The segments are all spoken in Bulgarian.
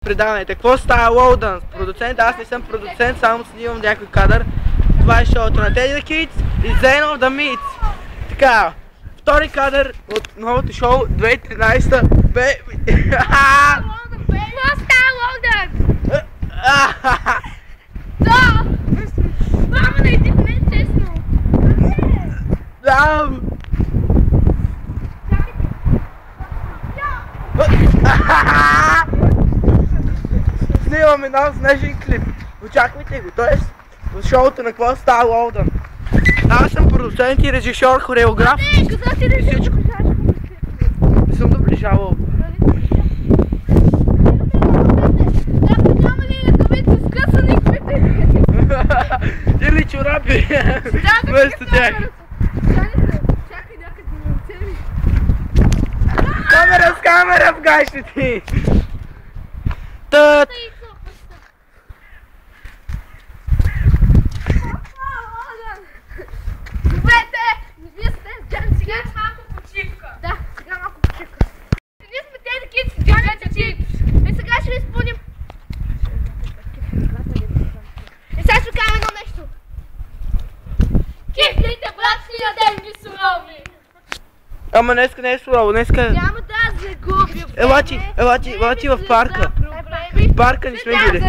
Предавайте, какво става Лоудън? Продуцент, аз не съм продуцент, само снимам някой кадър. Това е шоуто на Teddy the Kids и Zen of the Meats. Така, втори кадър от новото шоу 2013. Какво става Лоудън? Да! Мама, не иди в мен, честно. Да! Снимаме нов снежен клип. Очаквайте го, т.е. в шоуто на какво става Лоудън. Аз съм продуцент и режисьор, хореограф. Всичко. Не съм доближавал. Или чорапи. Вместо тях. Камера с камера в гайшите ти! Тът! Добрете! Вие сте с Джан, сега е малко почивка. Да, сега малко почивка. Ние сме Teddy the Kids, Джан и сега ще ви изпълним. И сега ще ви кажем едно нещо. Кифлите, брат, си ядем ги сурови. Ама днеска не е сурово, днеска... Няма да загубим. Елати в парка. В парка не сме били.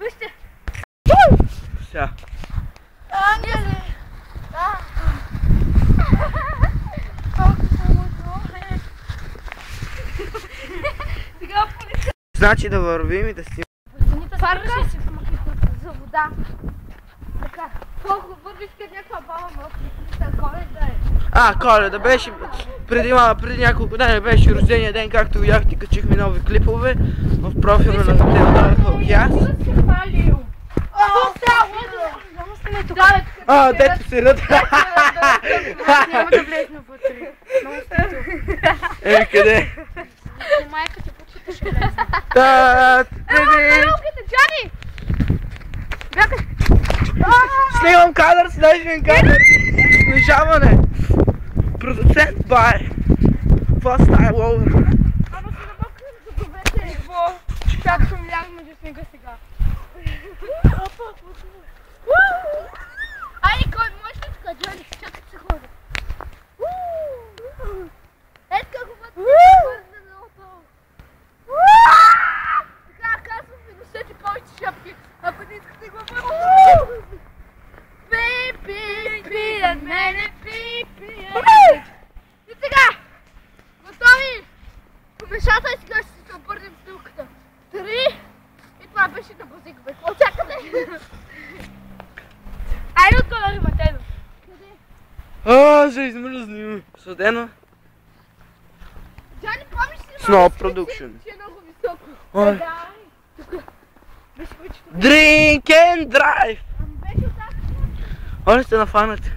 Вижте. Сега. Ангели. Значи да вървим и да снимаме. Парка за вода. Така. Колко вървиш към някаква баба в Коледа е. Коледа беше преди няколко дни беше рождения ден, както видяхте, качихме нови клипове в профила на Теодора Халкияс. Дето се ръд. Няма да влезна вътре. Много стъчо. Къде? Майка ти почиташ влезна. Джани! Снимам кадър, снежен кадър. Снижаване. Продуцент бай. Това става Лоудън. Ама се намокрим за добрете. Какво? Как съм ляг между снега сега. Айде, кой можеш ли така, Джани? Чакай се хода. Ето как го вътре на отдолу. Така, казвам ви, носете повече шапки, ако не искате го вътре. Пи, над мене, пи. И сега, готови? Помешата и сега ще се обърнем с дулката. 3 и това беше на базик, бе. Очакаме! Айде отговори, Матено. Къде? Ще измръзнем. Съдено. Джани, помниш ли Snow Production. Че е много високо. Ой. Да, тук. Беше вече тук. Drink and drive! Беше отак. Оле сте нафанати.